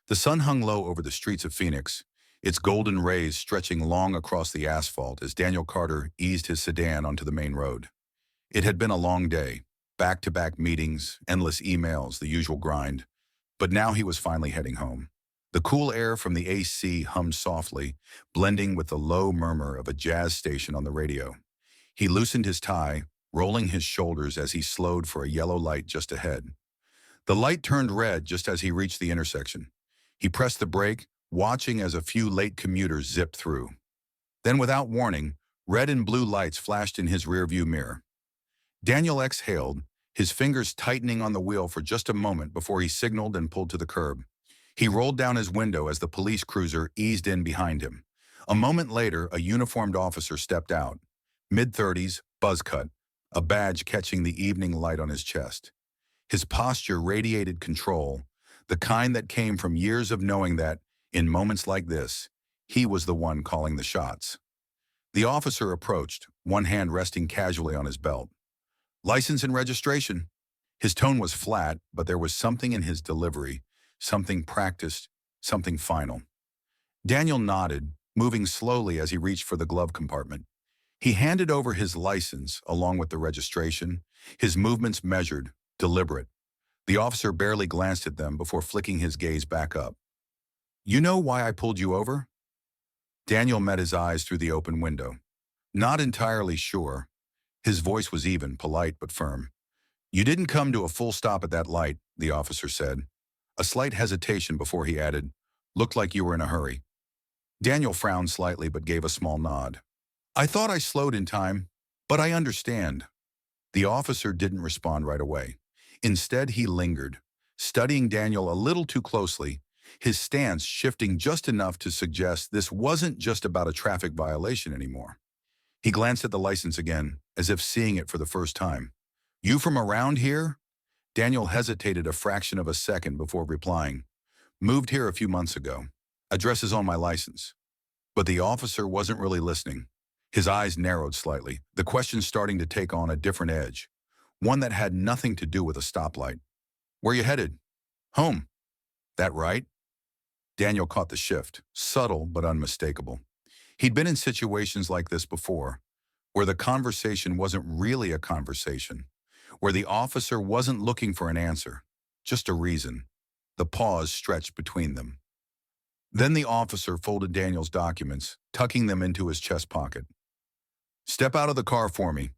The sun hung low over the streets of Phoenix, its golden rays stretching long across the asphalt as Daniel Carter eased his sedan onto the main road. It had been a long day, back-to-back meetings, endless emails, the usual grind, but now he was finally heading home. The cool air from the AC hummed softly, blending with the low murmur of a jazz station on the radio. He loosened his tie, rolling his shoulders as he slowed for a yellow light just ahead. The light turned red just as he reached the intersection. He pressed the brake, watching as a few late commuters zipped through. Then, without warning, red and blue lights flashed in his rearview mirror. Daniel exhaled, his fingers tightening on the wheel for just a moment before he signaled and pulled to the curb. He rolled down his window as the police cruiser eased in behind him. A moment later, a uniformed officer stepped out. Mid-30s, buzz cut, a badge catching the evening light on his chest. His posture radiated control, the kind that came from years of knowing that, in moments like this, he was the one calling the shots. The officer approached, one hand resting casually on his belt. "License and registration." His tone was flat, but there was something in his delivery, something practiced, something final. Daniel nodded, moving slowly as he reached for the glove compartment. He handed over his license along with the registration, his movements measured, deliberate. The officer barely glanced at them before flicking his gaze back up. "You know why I pulled you over?" Daniel met his eyes through the open window. Not entirely sure. His voice was even, polite but firm. "You didn't come to a full stop at that light," the officer said. A slight hesitation before he added, "Looked like you were in a hurry." Daniel frowned slightly but gave a small nod. "I thought I slowed in time, but I understand." The officer didn't respond right away. Instead, he lingered, studying Daniel a little too closely, his stance shifting just enough to suggest this wasn't just about a traffic violation anymore. He glanced at the license again, as if seeing it for the first time. "You from around here?" Daniel hesitated a fraction of a second before replying. "Moved here a few months ago. Address is on my license." But the officer wasn't really listening. His eyes narrowed slightly, the question starting to take on a different edge, one that had nothing to do with a stoplight. "Where you headed?" "Home." "That right?" Daniel caught the shift, subtle but unmistakable. He'd been in situations like this before, where the conversation wasn't really a conversation, where the officer wasn't looking for an answer, just a reason. The pause stretched between them. Then the officer folded Daniel's documents, tucking them into his chest pocket. "Step out of the car for me."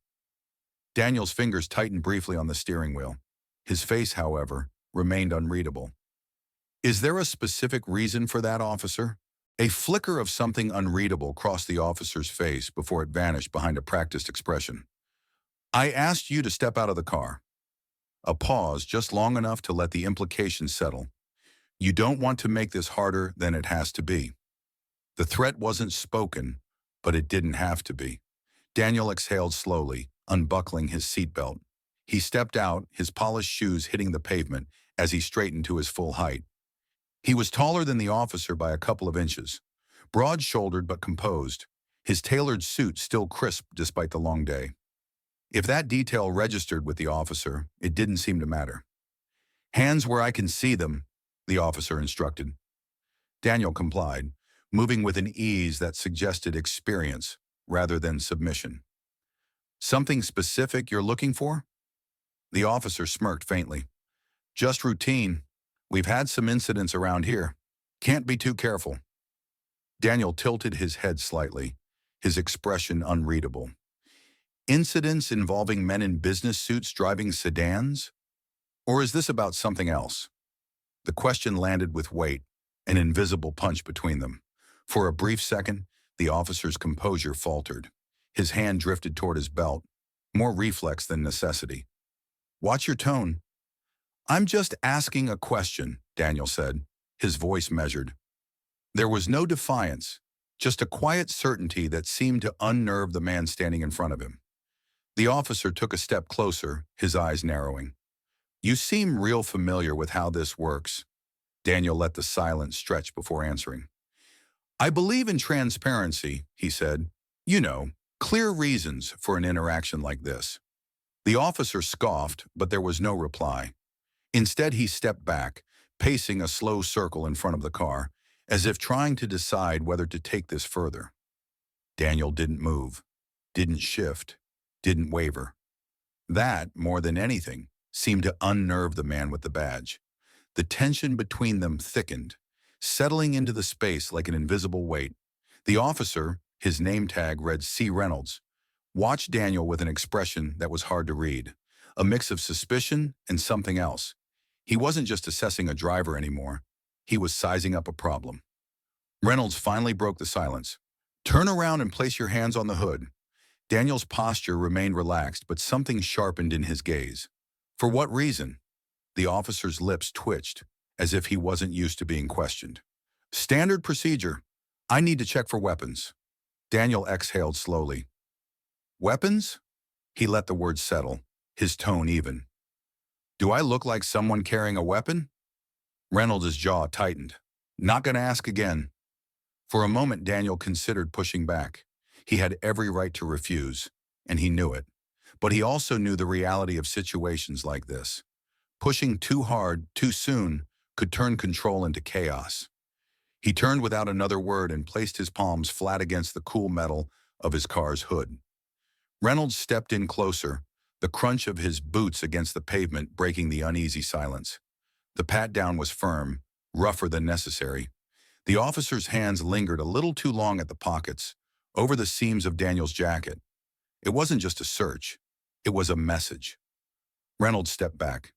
Daniel's fingers tightened briefly on the steering wheel. His face, however, remained unreadable. "Is there a specific reason for that, officer?" A flicker of something unreadable crossed the officer's face before it vanished behind a practiced expression. "I asked you to step out of the car." A pause just long enough to let the implication settle. "You don't want to make this harder than it has to be." The threat wasn't spoken, but it didn't have to be. Daniel exhaled slowly, unbuckling his seatbelt. He stepped out, his polished shoes hitting the pavement as he straightened to his full height. He was taller than the officer by a couple of inches, broad-shouldered but composed, his tailored suit still crisp despite the long day. If that detail registered with the officer, it didn't seem to matter. "Hands where I can see them," the officer instructed. Daniel complied, moving with an ease that suggested experience rather than submission. "Something specific you're looking for?" The officer smirked faintly. "Just routine. We've had some incidents around here. Can't be too careful." Daniel tilted his head slightly, his expression unreadable. "Incidents involving men in business suits driving sedans? Or is this about something else?" The question landed with weight, an invisible punch between them. For a brief second, the officer's composure faltered. His hand drifted toward his belt, more reflex than necessity. "Watch your tone." "I'm just asking a question," Daniel said, his voice measured. There was no defiance, just a quiet certainty that seemed to unnerve the man standing in front of him. The officer took a step closer, his eyes narrowing. "You seem real familiar with how this works." Daniel let the silence stretch before answering. "I believe in transparency," he said. "You know, clear reasons for an interaction like this." The officer scoffed, but there was no reply. Instead, he stepped back, pacing a slow circle in front of the car, as if trying to decide whether to take this further. Daniel didn't move, didn't shift, didn't waver. That, more than anything, seemed to unnerve the man with the badge. The tension between them thickened, settling into the space like an invisible weight. The officer, his name tag read C. Reynolds, watched Daniel with an expression that was hard to read, a mix of suspicion and something else. He wasn't just assessing a driver anymore. He was sizing up a problem. Reynolds finally broke the silence. "Turn around and place your hands on the hood." Daniel's posture remained relaxed, but something sharpened in his gaze. For what reason? The officer's lips twitched, as if he wasn't used to being questioned. "Standard procedure. I need to check for weapons." Daniel exhaled slowly. "Weapons?" He let the words settle, his tone even. "Do I look like someone carrying a weapon?" Reynolds' jaw tightened. "Not gonna ask again." For a moment, Daniel considered pushing back. He had every right to refuse, and he knew it. But he also knew the reality of situations like this. Pushing too hard, too soon, could turn control into chaos. He turned without another word and placed his palms flat against the cool metal of his car's hood. Reynolds stepped in closer, the crunch of his boots against the pavement breaking the uneasy silence. The pat-down was firm, rougher than necessary. The officer's hands lingered a little too long at the pockets, over the seams of Daniel's jacket. It wasn't just a search. It was a message. Reynolds stepped back.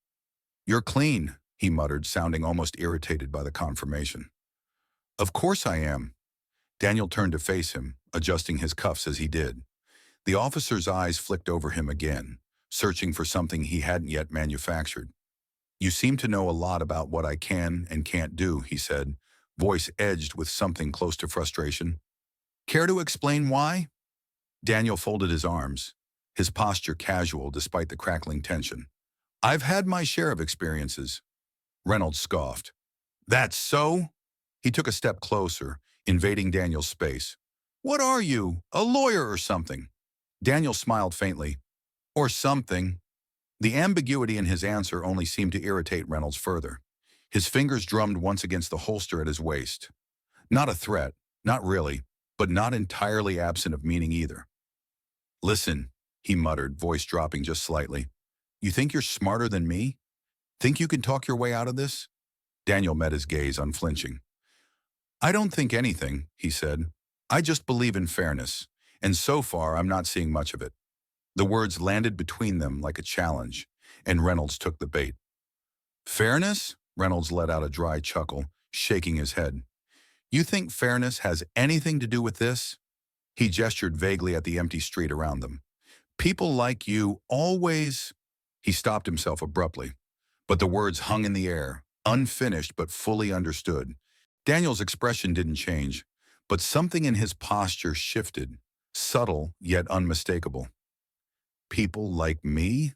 "You're clean," he muttered, sounding almost irritated by the confirmation. "Of course I am." Daniel turned to face him, adjusting his cuffs as he did. The officer's eyes flicked over him again, searching for something he hadn't yet manufactured. "You seem to know a lot about what I can and can't do," he said, voice edged with something close to frustration. "Care to explain why?" Daniel folded his arms, his posture casual despite the crackling tension. "I've had my share of experiences." Reynolds scoffed. "That's so?" He took a step closer, invading Daniel's space. "What are you, a lawyer or something?" Daniel smiled faintly. "Or something." The ambiguity in his answer only seemed to irritate Reynolds further. His fingers drummed once against the holster at his waist. Not a threat, not really, but not entirely absent of meaning either. "Listen," he muttered, voice dropping just slightly. "You think you're smarter than me? Think you can talk your way out of this?" Daniel met his gaze, unflinching. "I don't think anything," he said. "I just believe in fairness, and so far I'm not seeing much of it." The words landed between them like a challenge, and Reynolds took the bait. "Fairness?" Reynolds let out a dry chuckle, shaking his head. "You think fairness has anything to do with this?" He gestured vaguely at the empty street around them. "People like you always—" He stopped himself abruptly, but the words hung in the air, unfinished but fully understood. Daniel's expression didn't change, but something in his posture shifted, subtle yet unmistakable. "People like me?"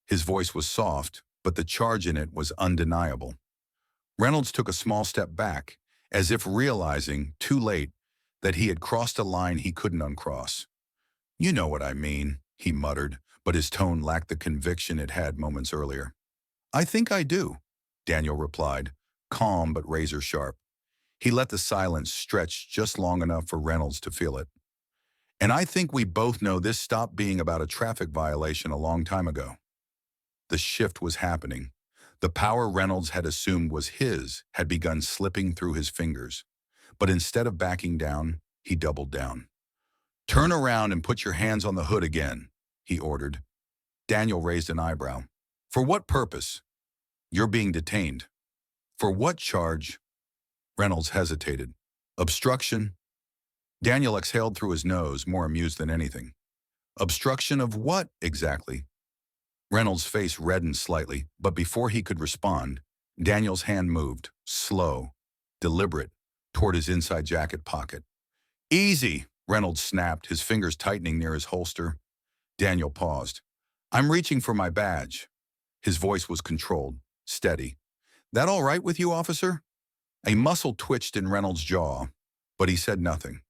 His voice was soft, but the charge in it was undeniable. Reynolds took a small step back, as if realizing, too late, that he had crossed a line he couldn't uncross. "You know what I mean," he muttered, but his tone lacked the conviction it had moments earlier. "I think I do," Daniel replied, calm but razor-sharp. He let the silence stretch just long enough for Reynolds to feel it. "And I think we both know this stopped being about a traffic violation a long time ago." The shift was happening. The power Reynolds had assumed was his had begun slipping through his fingers. But instead of backing down, he doubled down. "Turn around and put your hands on the hood again," he ordered. Daniel raised an eyebrow. "For what purpose?" "You're being detained." "For what charge?" Reynolds hesitated. "Obstruction." Daniel exhaled through his nose, more amused than anything. "Obstruction of what, exactly?" Reynolds' face reddened slightly, but before he could respond, Daniel's hand moved, slow, deliberate, toward his inside jacket pocket. "Easy," Reynolds snapped, his fingers tightening near his holster. Daniel paused. "I'm reaching for my badge." His voice was controlled, steady. "That all right with you, officer?" A muscle twitched in Reynolds' jaw, but he said nothing.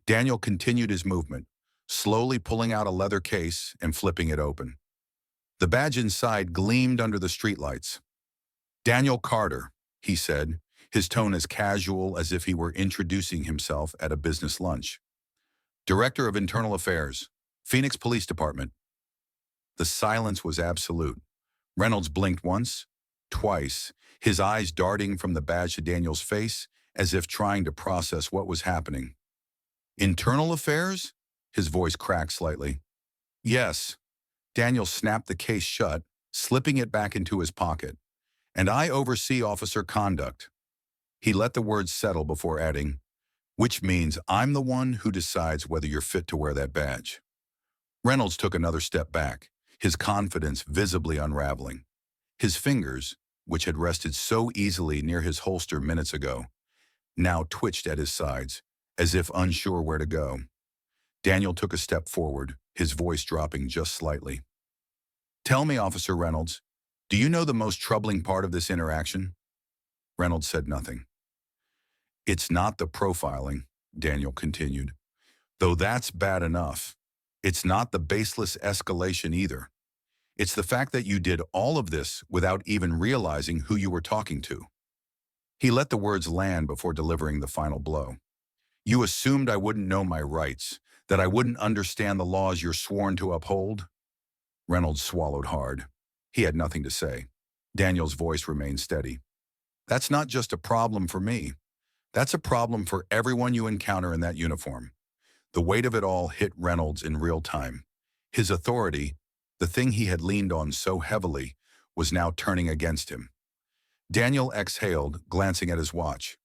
Daniel continued his movement, slowly pulling out a leather case and flipping it open. The badge inside gleamed under the streetlights. "Daniel Carter," he said, his tone as casual as if he were introducing himself at a business lunch. Director of Internal Affairs, Phoenix Police Department. The silence was absolute. Reynolds blinked once, twice, his eyes darting from the badge to Daniel's face as if trying to process what was happening. Internal Affairs? His voice cracked slightly. Yes. Daniel snapped the case shut, slipping it back into his pocket. And I oversee officer conduct. He let the words settle before adding, which means I'm the one who decides whether you're fit to wear that badge. Reynolds took another step back, his confidence visibly unraveling. His fingers, which had rested so easily near his holster minutes ago, now twitched at his sides, as if unsure where to go. Daniel took a step forward, his voice dropping just slightly. Tell me, Officer Reynolds, do you know the most troubling part of this interaction? Reynolds said nothing. It's not the profiling, Daniel continued. Though that's bad enough. It's not the baseless escalation either. It's the fact that you did all of this without even realizing who you were talking to. He let the words land before delivering the final blow. You assumed I wouldn't know my rights, that I wouldn't understand the laws you're sworn to uphold? Reynolds swallowed hard. He had nothing to say. Daniel's voice remained steady. That's not just a problem for me. That's a problem for everyone you encounter in that uniform. The weight of it all hit Reynolds in real time. His authority, the thing he had leaned on so heavily, was now turning against him. Daniel exhaled, glancing at his watch.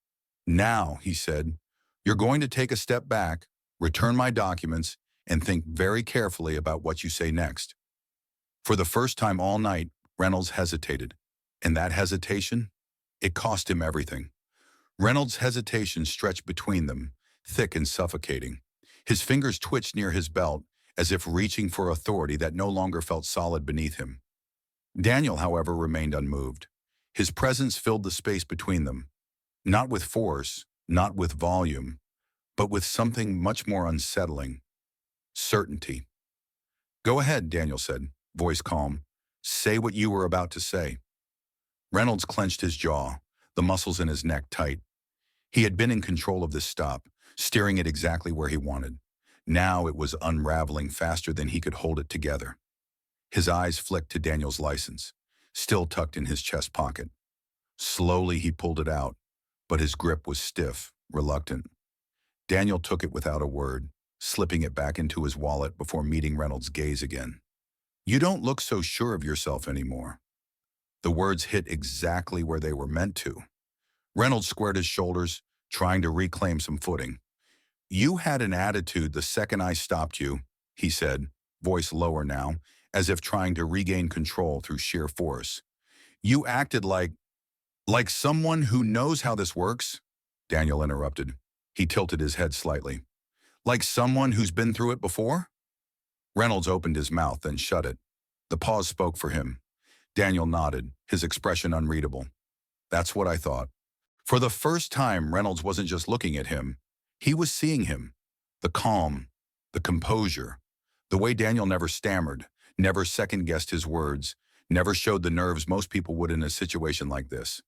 Now, he said, you're going to take a step back, return my documents, and think very carefully about what you say next. For the first time all night, Reynolds hesitated. And that hesitation? It cost him everything. Reynolds' hesitation stretched between them, thick and suffocating. His fingers twitched near his belt, as if reaching for authority that no longer felt solid beneath him. Daniel, however, remained unmoved. His presence filled the space between them, not with force, not with volume, but with something much more unsettling. Certainty. Go ahead, Daniel said, voice calm. Say what you were about to say. Reynolds clenched his jaw, the muscles in his neck tight. He had been in control of this stop, steering it exactly where he wanted. Now it was unraveling faster than he could hold it together. His eyes flicked to Daniel's license, still tucked in his chest pocket. Slowly he pulled it out, but his grip was stiff, reluctant. Daniel took it without a word, slipping it back into his wallet before meeting Reynolds' gaze again. You don't look so sure of yourself anymore. The words hit exactly where they were meant to. Reynolds squared his shoulders, trying to reclaim some footing. You had an attitude the second I stopped you, he said, voice lower now, as if trying to regain control through sheer force. You acted like someone who knows how this works, Daniel interrupted. He tilted his head slightly. Like someone who's been through it before? Reynolds opened his mouth, then shut it. The pause spoke for him. Daniel nodded, his expression unreadable. That's what I thought. For the first time, Reynolds wasn't just looking at him. He was seeing him. The calm, the composure, the way Daniel never stammered, never second-guessed his words, never showed the nerves most people would in a situation like this.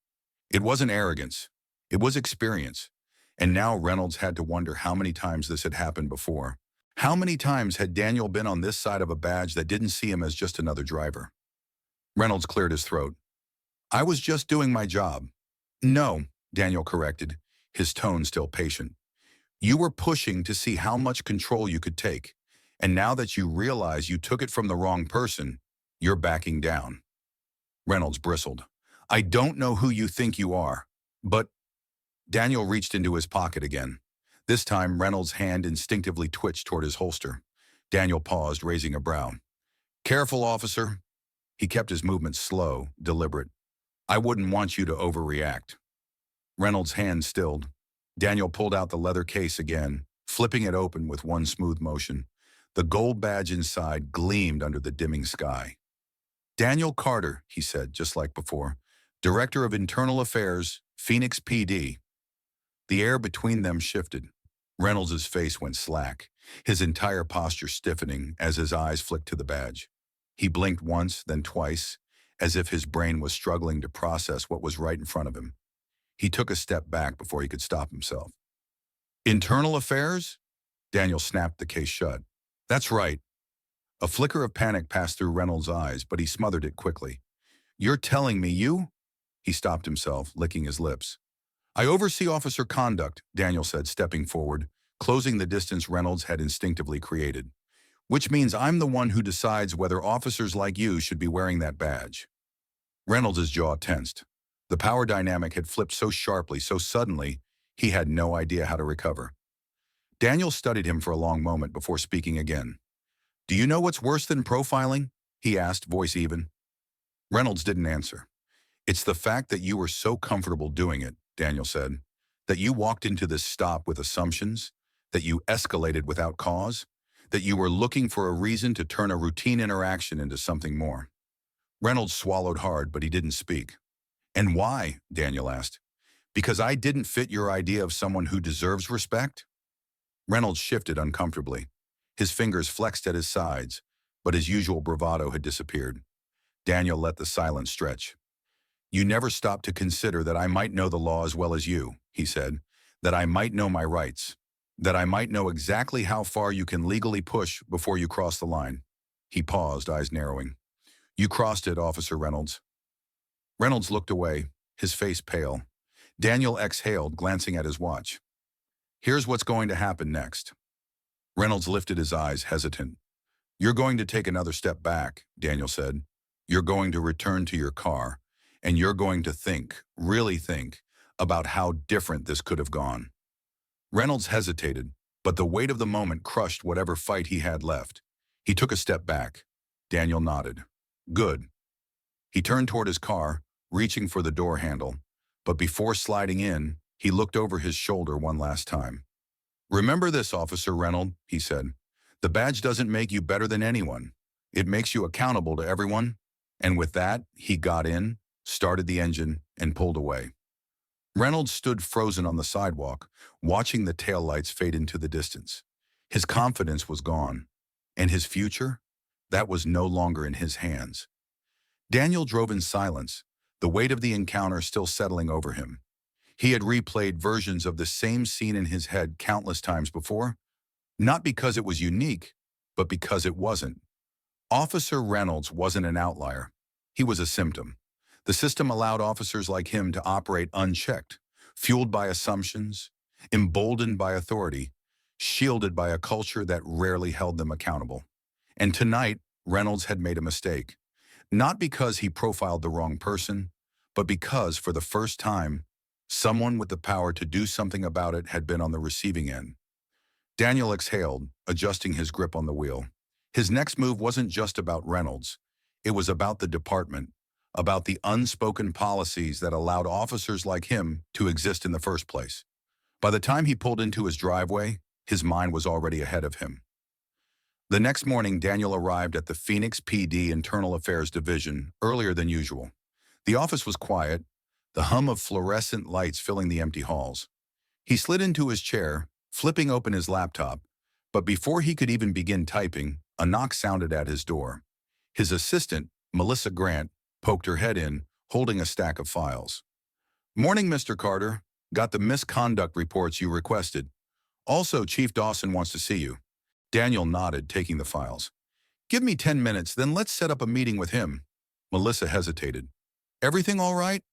It wasn't arrogance. It was experience. And now Reynolds had to wonder how many times this had happened before. How many times had Daniel been on this side of a badge that didn't see him as just another driver? Reynolds cleared his throat. I was just doing my job. No, Daniel corrected, his tone still patient. You were pushing to see how much control you could take. And now that you realize you took it from the wrong person, you're backing down. Reynolds bristled. I don't know who you think you are, but... Daniel reached into his pocket again. This time, Reynolds' hand instinctively twitched toward his holster. Daniel paused, raising a brow. Careful, officer. He kept his movements slow, deliberate. I wouldn't want you to overreact. Reynolds' hand stilled. Daniel pulled out the leather case again, flipping it open with one smooth motion. The gold badge inside gleamed under the dimming sky. Daniel Carter, he said, just like before, Director of Internal Affairs, Phoenix PD. The air between them shifted. Reynolds' face went slack, his entire posture stiffening as his eyes flicked to the badge. He blinked once, then twice, as if his brain was struggling to process what was right in front of him. He took a step back before he could stop himself. Internal affairs? Daniel snapped the case shut. That's right. A flicker of panic passed through Reynolds' eyes, but he smothered it quickly. You're telling me you? He stopped himself, licking his lips. I oversee officer conduct, Daniel said, stepping forward, closing the distance Reynolds had instinctively created. Which means I'm the one who decides whether officers like you should be wearing that badge. Reynolds' jaw tensed. The power dynamic had flipped so sharply, so suddenly, he had no idea how to recover. Daniel studied him for a long moment before speaking again. Do you know what's worse than profiling? He asked, voice even. Reynolds didn't answer. It's the fact that you were so comfortable doing it, Daniel said, that you walked into this stop with assumptions, that you escalated without cause, that you were looking for a reason to turn a routine interaction into something more. Reynolds swallowed hard, but he didn't speak. And why? Daniel asked. Because I didn't fit your idea of someone who deserves respect? Reynolds shifted uncomfortably. His fingers flexed at his sides, but his usual bravado had disappeared. Daniel let the silence stretch. You never stopped to consider that I might know the law as well as you, he said, that I might know my rights, that I might know exactly how far you can legally push before you cross the line. He paused, eyes narrowing. You crossed it, Officer Reynolds. Reynolds looked away, his face pale. Daniel exhaled, glancing at his watch. Here's what's going to happen next. Reynolds lifted his eyes, hesitant. You're going to take another step back, Daniel said. You're going to return to your car, and you're going to think, really think, about how different this could have gone. Reynolds hesitated, but the weight of the moment crushed whatever fight he had left. He took a step back. Daniel nodded. Good. He turned toward his car, reaching for the door handle, but before sliding in, he looked over his shoulder one last time. Remember this, Officer Reynolds, he said. The badge doesn't make you better than anyone. It makes you accountable to everyone. And with that, he got in, started the engine, and pulled away. Reynolds stood frozen on the sidewalk, watching the taillights fade into the distance. His confidence was gone. And his future? That was no longer in his hands. Daniel drove in silence, the weight of the encounter still settling over him. He had replayed versions of the same scene in his head countless times before, not because it was unique, but because it wasn't. Officer Reynolds wasn't an outlier. He was a symptom. The system allowed officers like him to operate unchecked, fueled by assumptions, emboldened by authority, shielded by a culture that rarely held them accountable. And tonight, Reynolds had made a mistake. Not because he profiled the wrong person, but because, for the first time, someone with the power to do something about it had been on the receiving end. Daniel exhaled, adjusting his grip on the wheel. His next move wasn't just about Reynolds. It was about the department, about the unspoken policies that allowed officers like him to exist in the first place. By the time he pulled into his driveway, his mind was already ahead of him. The next morning, Daniel arrived at the Phoenix PD Internal Affairs Division earlier than usual. The office was quiet, the hum of fluorescent lights filling the empty halls. He slid into his chair, flipping open his laptop, but before he could even begin typing, a knock sounded at his door. His assistant, Melissa Grant, poked her head in, holding a stack of files. Morning, Mr. Carter. Got the misconduct reports you requested. Also, Chief Dawson wants to see you. Daniel nodded, taking the files. Give me 10 minutes, then let's set up a meeting with him. Melissa hesitated. Everything all right?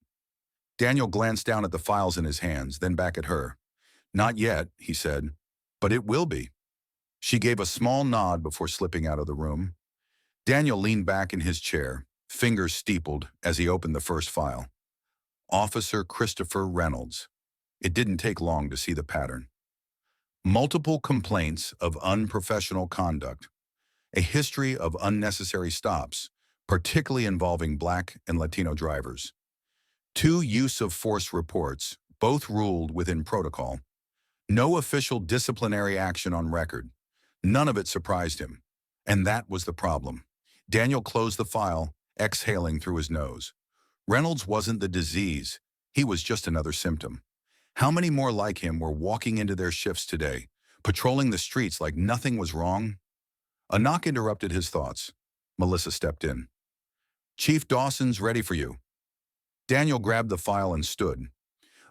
Daniel glanced down at the files in his hands, then back at her. Not yet, he said, but it will be. She gave a small nod before slipping out of the room. Daniel leaned back in his chair, fingers steepled as he opened the first file. Officer Christopher Reynolds. It didn't take long to see the pattern. Multiple complaints of unprofessional conduct, a history of unnecessary stops, particularly involving Black and Latino drivers. 2 use-of-force reports, both ruled within protocol. No official disciplinary action on record. None of it surprised him. And that was the problem. Daniel closed the file, exhaling through his nose. Reynolds wasn't the disease. He was just another symptom. How many more like him were walking into their shifts today, patrolling the streets like nothing was wrong? A knock interrupted his thoughts. Melissa stepped in. Chief Dawson's ready for you. Daniel grabbed the file and stood.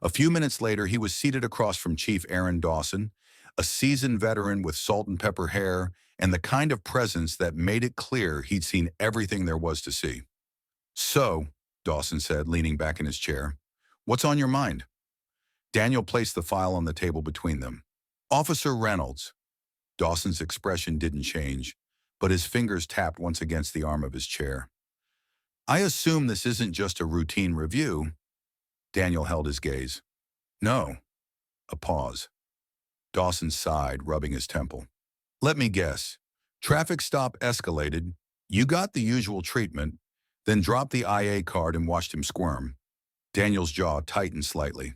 A few minutes later, he was seated across from Chief Aaron Dawson, a seasoned veteran with salt and pepper hair and the kind of presence that made it clear he'd seen everything there was to see. "So," Dawson said, leaning back in his chair, "what's on your mind?" Daniel placed the file on the table between them. "Officer Reynolds." Dawson's expression didn't change, but his fingers tapped once against the arm of his chair. "I assume this isn't just a routine review." Daniel held his gaze. "No." A pause. Dawson sighed, rubbing his temple. "Let me guess. Traffic stop escalated. You got the usual treatment, then dropped the IA card and watched him squirm." Daniel's jaw tightened slightly.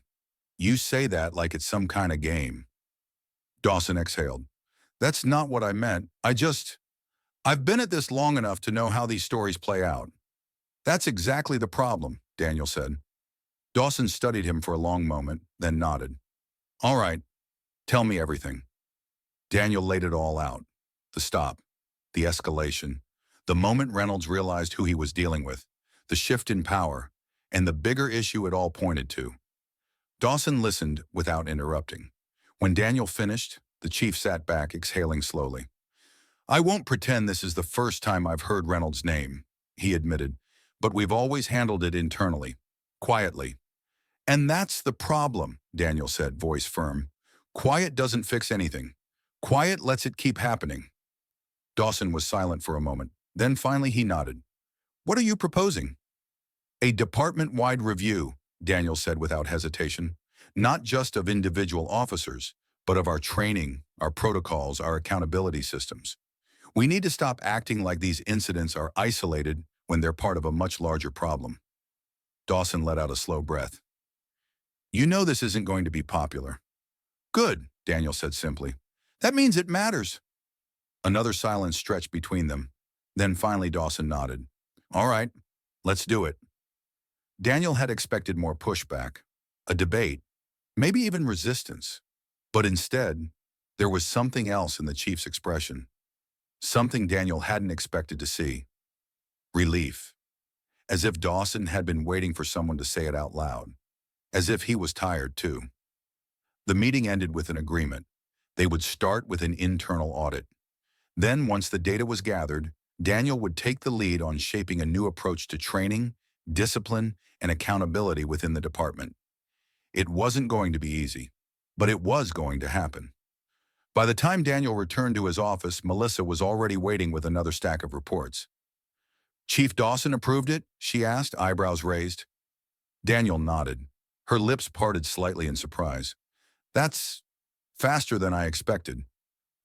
"You say that like it's some kind of game." Dawson exhaled. "That's not what I meant. I've been at this long enough to know how these stories play out." "That's exactly the problem," Daniel said. Dawson studied him for a long moment, then nodded. "All right, tell me everything." Daniel laid it all out. The stop, the escalation, the moment Reynolds realized who he was dealing with, the shift in power, and the bigger issue it all pointed to. Dawson listened without interrupting. When Daniel finished, the chief sat back, exhaling slowly. "I won't pretend this is the first time I've heard Reynolds' name," he admitted, "but we've always handled it internally, quietly." "And that's the problem," Daniel said, voice firm. "Quiet doesn't fix anything. Quiet lets it keep happening." Dawson was silent for a moment. Then finally he nodded. "What are you proposing?" "A department-wide review," Daniel said without hesitation. "Not just of individual officers, but of our training, our protocols, our accountability systems. We need to stop acting like these incidents are isolated when they're part of a much larger problem." Dawson let out a slow breath. "You know this isn't going to be popular." "Good," Daniel said simply. "That means it matters." Another silence stretched between them. Then finally Dawson nodded. "All right, let's do it." Daniel had expected more pushback, a debate, maybe even resistance. But instead, there was something else in the chief's expression. Something Daniel hadn't expected to see. Relief. As if Dawson had been waiting for someone to say it out loud. As if he was tired too. The meeting ended with an agreement. They would start with an internal audit. Then, once the data was gathered, Daniel would take the lead on shaping a new approach to training, discipline, and accountability within the department. It wasn't going to be easy, but it was going to happen. By the time Daniel returned to his office, Melissa was already waiting with another stack of reports. "Chief Dawson approved it?" she asked, eyebrows raised. Daniel nodded. Her lips parted slightly in surprise. "That's faster than I expected."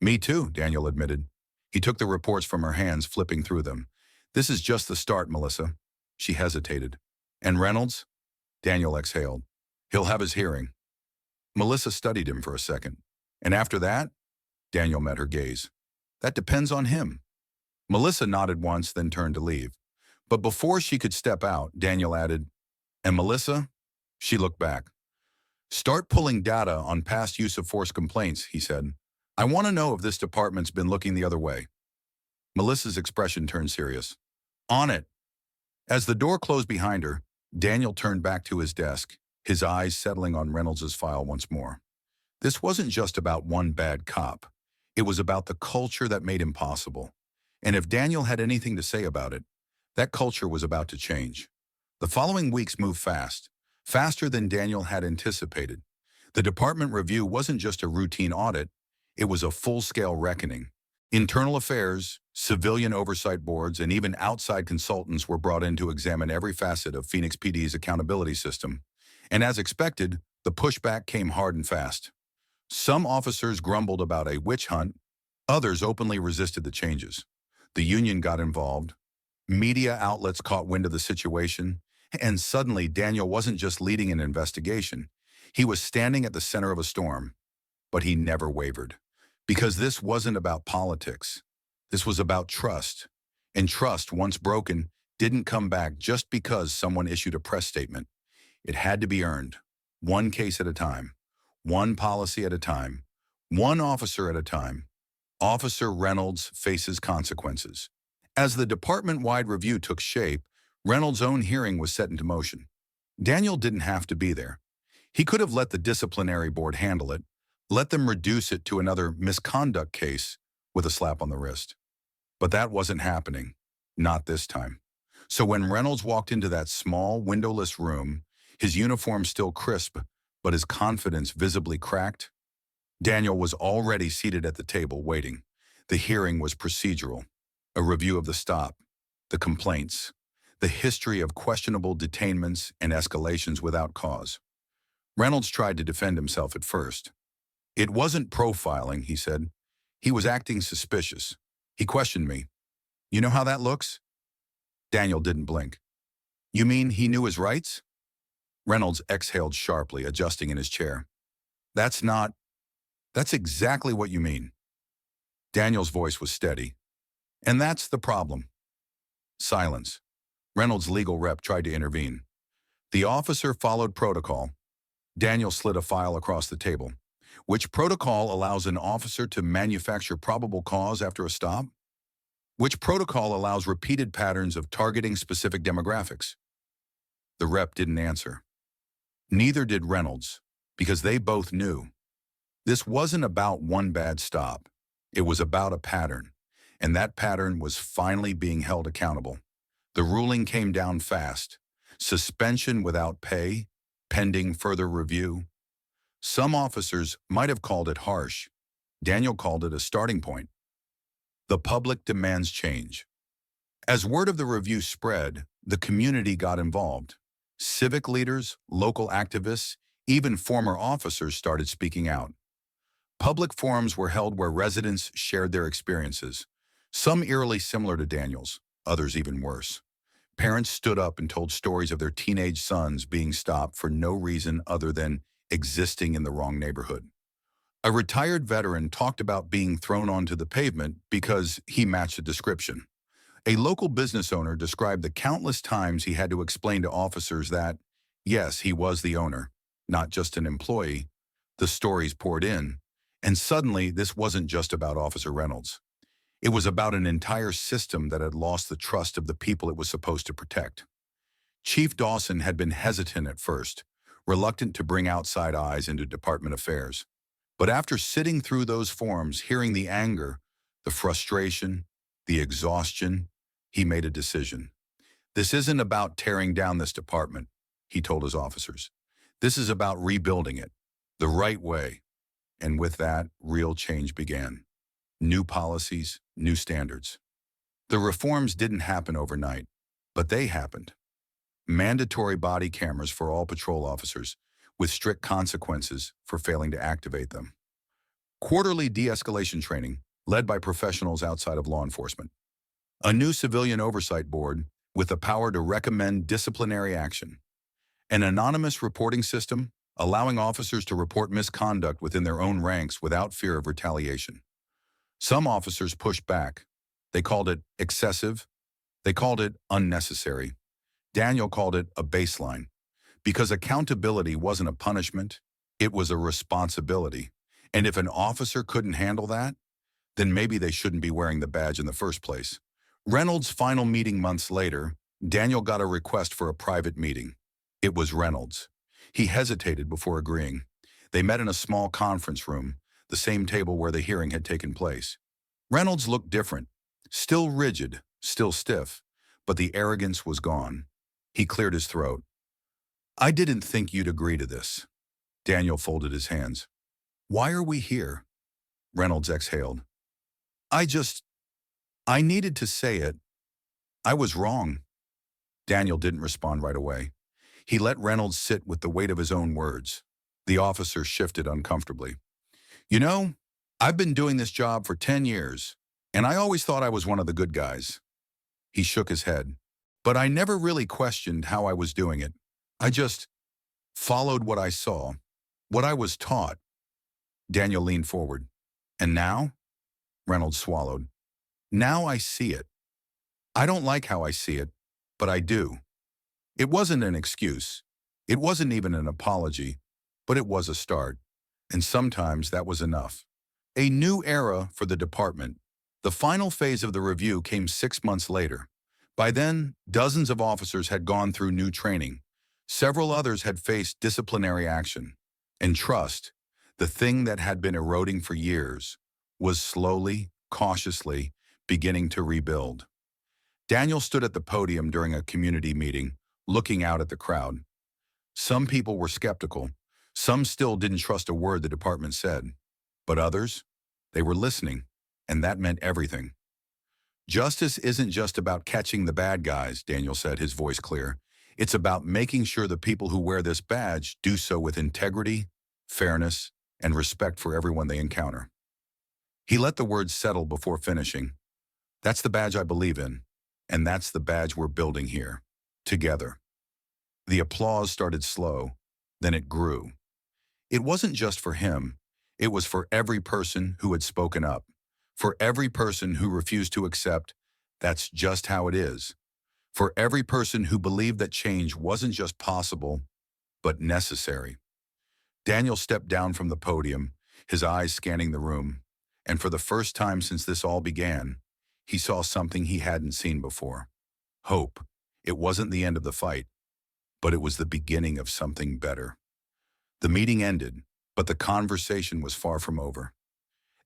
"Me too," Daniel admitted. He took the reports from her hands, flipping through them. "This is just the start, Melissa." She hesitated. "And Reynolds?" Daniel exhaled. "He'll have his hearing." Melissa studied him for a second. "And after that?" Daniel met her gaze. "That depends on him." Melissa nodded once, then turned to leave. But before she could step out, Daniel added, "And Melissa?" She looked back. "Start pulling data on past use of force complaints," he said. "I want to know if this department's been looking the other way." Melissa's expression turned serious. "On it." As the door closed behind her, Daniel turned back to his desk, his eyes settling on Reynolds' file once more. This wasn't just about one bad cop. It was about the culture that made him possible. And if Daniel had anything to say about it, that culture was about to change. The following weeks moved fast, faster than Daniel had anticipated. The department review wasn't just a routine audit, it was a full-scale reckoning. Internal affairs, civilian oversight boards, and even outside consultants were brought in to examine every facet of Phoenix PD's accountability system. And as expected, the pushback came hard and fast. Some officers grumbled about a witch hunt, others openly resisted the changes. The union got involved, media outlets caught wind of the situation, and suddenly Daniel wasn't just leading an investigation. He was standing at the center of a storm. But he never wavered. Because this wasn't about politics. This was about trust. And trust, once broken, didn't come back just because someone issued a press statement. It had to be earned, one case at a time, one policy at a time, one officer at a time. Officer Reynolds faces consequences. As the department-wide review took shape, Reynolds' own hearing was set into motion. Daniel didn't have to be there. He could have let the disciplinary board handle it, let them reduce it to another misconduct case with a slap on the wrist. But that wasn't happening. Not this time. So when Reynolds walked into that small, windowless room, his uniform still crisp, but his confidence visibly cracked, Daniel was already seated at the table waiting. The hearing was procedural. A review of the stop, the complaints, the history of questionable detainments and escalations without cause. Reynolds tried to defend himself at first. It wasn't profiling, he said. He was acting suspicious. He questioned me. You know how that looks? Daniel didn't blink. You mean he knew his rights? Reynolds exhaled sharply, adjusting in his chair. That's exactly what you mean. Daniel's voice was steady. And that's the problem. Silence. Reynolds' legal rep tried to intervene. The officer followed protocol. Daniel slid a file across the table. Which protocol allows an officer to manufacture probable cause after a stop? Which protocol allows repeated patterns of targeting specific demographics? The rep didn't answer. Neither did Reynolds, because they both knew. This wasn't about one bad stop. It was about a pattern, and that pattern was finally being held accountable. The ruling came down fast. Suspension without pay, pending further review. Some officers might have called it harsh. Daniel called it a starting point. The public demands change. As word of the review spread, the community got involved. Civic leaders, local activists, even former officers started speaking out. Public forums were held where residents shared their experiences, some eerily similar to Daniel's, others even worse. Parents stood up and told stories of their teenage sons being stopped for no reason other than existing in the wrong neighborhood. A retired veteran talked about being thrown onto the pavement because he matched the description. A local business owner described the countless times he had to explain to officers that, yes, he was the owner, not just an employee. The stories poured in, and suddenly this wasn't just about Officer Reynolds. It was about an entire system that had lost the trust of the people it was supposed to protect. Chief Dawson had been hesitant at first, reluctant to bring outside eyes into department affairs. But after sitting through those forums, hearing the anger, the frustration, the exhaustion, he made a decision. This isn't about tearing down this department, he told his officers. This is about rebuilding it, the right way. And with that, real change began. New policies, new standards. The reforms didn't happen overnight, but they happened. Mandatory body cameras for all patrol officers, with strict consequences for failing to activate them. Quarterly de-escalation training, led by professionals outside of law enforcement. A new civilian oversight board with the power to recommend disciplinary action. An anonymous reporting system, allowing officers to report misconduct within their own ranks without fear of retaliation. Some officers pushed back. They called it excessive. They called it unnecessary. Daniel called it a baseline. Because accountability wasn't a punishment, it was a responsibility. And if an officer couldn't handle that, then maybe they shouldn't be wearing the badge in the first place. Reynolds' final meeting months later, Daniel got a request for a private meeting. It was Reynolds. He hesitated before agreeing. They met in a small conference room, the same table where the hearing had taken place. Reynolds looked different, still rigid, still stiff, but the arrogance was gone. He cleared his throat. I didn't think you'd agree to this. Daniel folded his hands. Why are we here? Reynolds exhaled. I needed to say it. I was wrong. Daniel didn't respond right away. He let Reynolds sit with the weight of his own words. The officer shifted uncomfortably. You know, I've been doing this job for 10 years, and I always thought I was one of the good guys. He shook his head. But I never really questioned how I was doing it. I just followed what I saw, what I was taught. Daniel leaned forward. And now? Reynolds swallowed. Now I see it. I don't like how I see it, but I do. It wasn't an excuse. It wasn't even an apology, but it was a start. And sometimes that was enough. A new era for the department. The final phase of the review came 6 months later. By then, dozens of officers had gone through new training. Several others had faced disciplinary action. And trust, the thing that had been eroding for years, was slowly, cautiously beginning to rebuild. Daniel stood at the podium during a community meeting, looking out at the crowd. Some people were skeptical. Some still didn't trust a word the department said. But others, they were listening, and that meant everything. Justice isn't just about catching the bad guys, Daniel said, his voice clear. It's about making sure the people who wear this badge do so with integrity, fairness, and respect for everyone they encounter. He let the words settle before finishing. That's the badge I believe in, and that's the badge we're building here, together. The applause started slow, then it grew. It wasn't just for him. It was for every person who had spoken up, for every person who refused to accept that's just how it is, for every person who believed that change wasn't just possible, but necessary. Daniel stepped down from the podium, his eyes scanning the room, and for the first time since this all began, he saw something he hadn't seen before. Hope. It wasn't the end of the fight, but it was the beginning of something better. The meeting ended, but the conversation was far from over.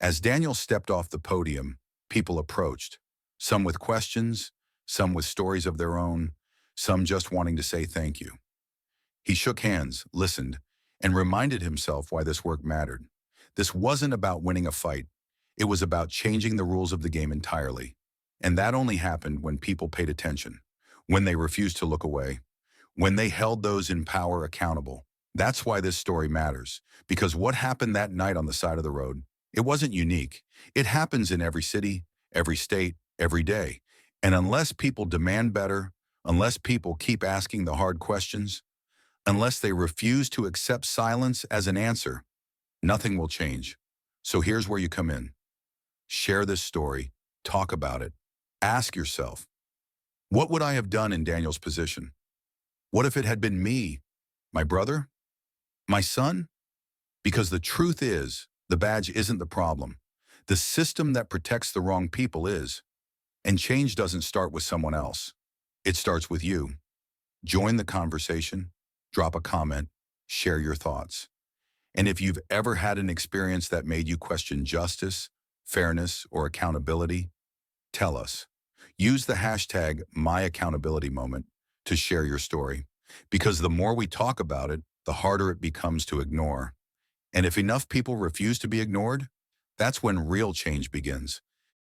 As Daniel stepped off the podium, people approached, some with questions, some with stories of their own, some just wanting to say thank you. He shook hands, listened, and reminded himself why this work mattered. This wasn't about winning a fight. It was about changing the rules of the game entirely. And that only happened when people paid attention, when they refused to look away, when they held those in power accountable. That's why this story matters, because what happened that night on the side of the road, it wasn't unique. It happens in every city, every state, every day. And unless people demand better, unless people keep asking the hard questions, unless they refuse to accept silence as an answer, nothing will change. So here's where you come in. Share this story. Talk about it. Ask yourself, what would I have done in Daniel's position? What if it had been me, my brother, my son? Because the truth is, the badge isn't the problem. The system that protects the wrong people is. And change doesn't start with someone else. It starts with you. Join the conversation, drop a comment, share your thoughts. And if you've ever had an experience that made you question justice, fairness, or accountability, tell us. Use the hashtag #MyAccountabilityMoment to share your story. Because the more we talk about it, the harder it becomes to ignore. And if enough people refuse to be ignored, that's when real change begins.